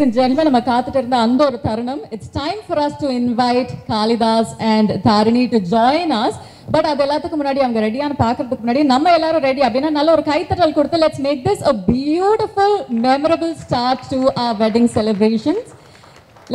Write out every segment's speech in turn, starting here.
and gentlemen, நம்ம காத்துட்டு இருந்த அந்த ஒரு தருணம். It's time for us to invite Kalidas and Tarini to join us. But அது எல்லாத்துக்கு முன்னாடி அவங்க ரெடியான பார்க்கிறதுக்கு முன்னாடி நம்ம எல்லாரும் ரெடி அப்படின்னா நல்ல ஒரு கைத்தட்டல் கொடுத்து let's make this a beautiful memorable start to our wedding celebrations.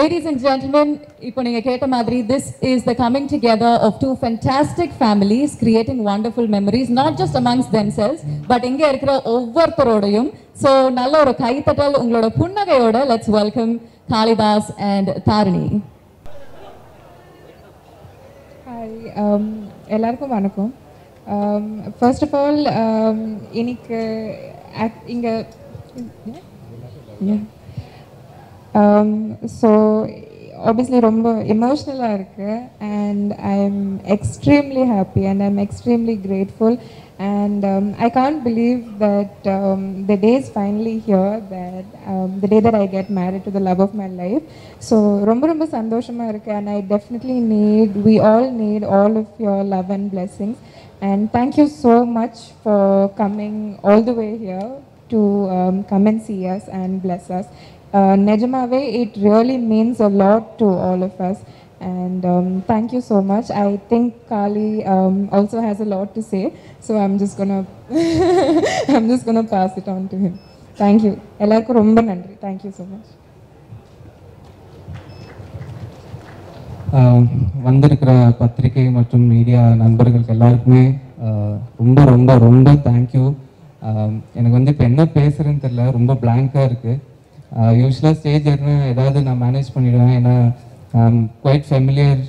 Ladies and gentlemen, இப்போ நீங்க கேட்ட மாதிரி this is the coming together of two fantastic families creating wonderful memories not just amongst themselves but இங்க இருக்கிற ஒவ்வொருத்தரோடையும். So நல்ல ஒரு கைத்தட்டல் உங்களோட புன்னகையோட let's welcome Kalidas and Tarini. Hi, எல்லாருக்கும் வணக்கம். First of all, இன்னைக்கு இங்க so obviously ரொம்ப emotional-ஆ இருக்கு and I'm extremely happy and I'm extremely grateful and I can't believe that the day is finally here, that the day that I get married to the love of my life. So ரொம்ப சந்தோஷமா இருக்கு and I definitely we all need all of your love and blessings and thank you so much for coming all the way here to come and see us and bless us. Nejamave, it really means a lot to all of us and thank you so much. I think Kali also has a lot to say, so I'm just gonna pass it on to him. Thank you. Ellarku romba nandri. Thank you so much. வந்திருக்கிற பத்திரிகை மற்றும் media நண்பர்களுக்கு எல்லாருக்குமே ரொம்ப thank you. எனக்கு வந்து இப்போ என்ன பேசுகிறேன்னு தெரியல, ரொம்ப பிளாங்காக இருக்குது. யூஸ்வலாக ஸ்டேஜ் ஏறினா ஏதாவது நான் மேனேஜ் பண்ணிவிடுவேன், ஏன்னா quite familiar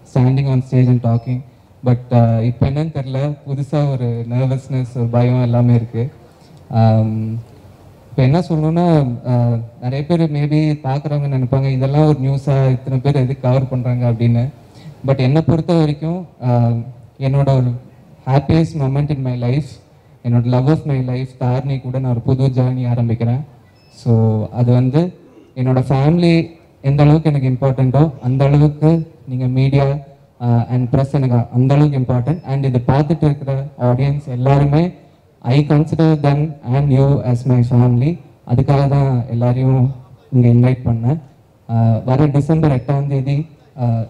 standing on stage and talking. But இப்போ என்னன்னு தெரில, புதுசாக ஒரு நர்வஸ்னஸ், ஒரு பயம் எல்லாமே இருக்குது. இப்போ என்ன சொல்லணுன்னா, நிறைய பேர் மேபி பார்க்குறவங்க நினைப்பாங்க இதெல்லாம் ஒரு நியூஸாக இத்தனை பேர் எதுக்கு கவர் பண்ணுறாங்க அப்படின்னு. பட் என்னை பொறுத்த வரைக்கும் என்னோட ஒரு happiest moment in my life, என்னோட love of my life Tharini கூட நான் ஒரு புது ஜேர்னி ஆரம்பிக்கிறேன். ஸோ அது வந்து என்னோடய ஃபேமிலி எந்த அளவுக்கு எனக்கு இம்பார்ட்டண்ட்டோ அந்த அளவுக்கு நீங்கள் மீடியா அண்ட் ப்ரெஸ் எனக்கு அந்த அளவுக்கு இம்பார்ட்டன்ட். அண்ட் இதை பார்த்துட்டு இருக்கிற ஆடியன்ஸ் எல்லாருமே I consider them and you as my family. அதுக்காக தான் எல்லாரையும் இங்கே இன்வைட் பண்ணேன். வர December 8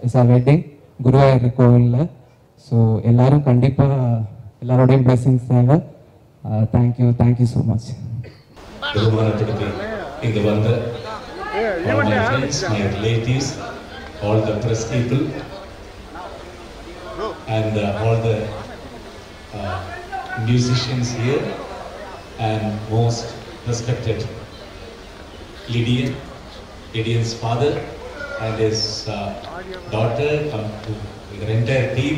is our wedding Guruvayur கோவிலில். ஸோ எல்லோரும் கண்டிப்பாக எல்லாரோடையும் பிளெஸிங்ஸ் தேவை. Thank you so much. பெருமானப்படுத்தி இங்கு வந்த all my friends, my relatives, all the press people and all the musicians here and most respected Lydian's father and his daughter, come to the entire team.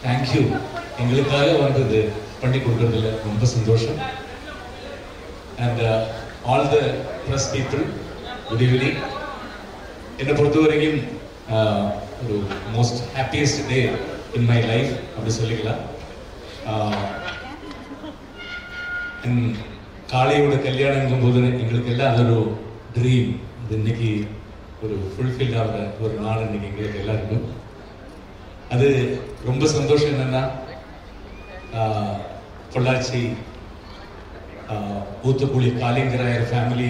Thank you. எங்களுக்காக வந்தது பண்ணி கொடுக்கறதுல ரொம்ப சந்தோஷம். And all the press people, good evening. என்னை பொறுத்த வரைக்கும் ஒரு most happiest day in my life அப்படி சொல்லிக்கலாம். காளையோட கல்யாணங்கும் போது எங்களுக்கு எல்லாம் அது ஒரு ட்ரீம். அது இன்னைக்கு ஒரு ஃபுல்ஃபில் ஆகிற ஒரு நாள் இன்னைக்கு எங்களுக்கு எல்லாருக்கும். அது ரொம்ப சந்தோஷம். என்னன்னா பொள்ளாச்சி ஊத்துக்குழி காளிங்கராயர் ஃபேமிலி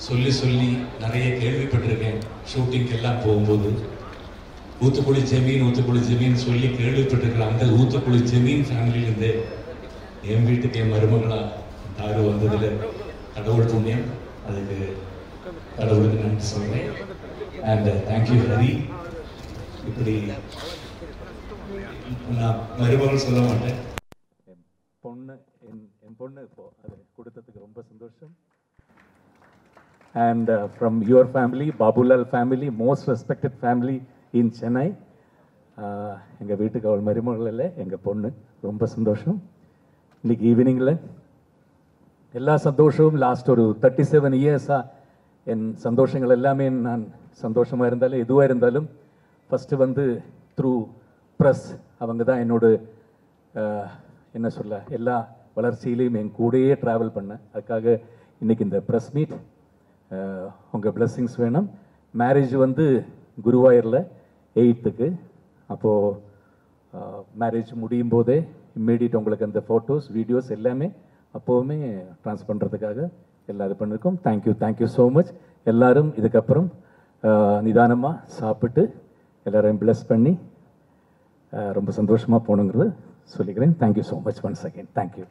சொல்லி நிறைய கேள்விப்பட்டிருக்கேன். ஷூட்டிங்க்கு எல்லாம் போகும்போது ஊத்துக்குழி ஜமீன் சொல்லி கேள்விப்பட்டிருக்கிற அந்த ஊத்துக்குழி ஜமீன் ஃபேமிலியிலேருந்து என் வீட்டுக்கு என் மருமகளா தாரு வந்ததில் கடவுள் புண்ணியம். அதுக்கு கடவுளுக்கு நன்றி சொல்கிறேன். And thank you Hari. இப்படி நான் மருமகள் சொல்ல மாட்டேன், என் பொண்ணு இப்போ அது கொடுத்ததுக்கு ரொம்ப சந்தோஷம். And from your family, Babulal family, most respected family இன் சென்னை. எங்கள் வீட்டுக்கு அவள் மருமகள் இல்லை, எங்கள் பொண்ணு. ரொம்ப சந்தோஷம். இன்னைக்கு ஈவினிங்கில் எல்லா சந்தோஷமும் லாஸ்ட் ஒரு 37 இயர்ஸாக என் சந்தோஷங்கள் எல்லாமே நான் சந்தோஷமாக இருந்தாலும் எதுவாக இருந்தாலும் ஃபஸ்ட்டு வந்து த்ரூ ப்ரெஸ் அவங்க தான் என்னோட என்ன சொல்ல எல்லா வளர்ச்சியிலையும் என் கூடயே ட்ராவல் பண்ணேன். அதுக்காக இன்றைக்கி இந்த ப்ரெஸ் மீட் உங்கள் பிளெஸ்ஸிங்ஸ் வேணும். மேரேஜ் வந்து குருவாயூரில் 8th. அப்போது மேரேஜ் முடியும் போதே இம்மீடியட் உங்களுக்கு அந்த ஃபோட்டோஸ் வீடியோஸ் எல்லாமே அப்போவுமே ட்ரான்ஸ்ஃபர் பண்ணுறதுக்காக எல்லாம் இது பண்ணியிருக்கோம். Thank you so much. எல்லாரும் இதுக்கப்புறம் நிதானமாக சாப்பிட்டு எல்லாரையும் பிளஸ் பண்ணி ரொம்ப சந்தோஷமாக போகணுங்கிறது சொல்லிக்கிறேன். Thank you so much once again. Thank you.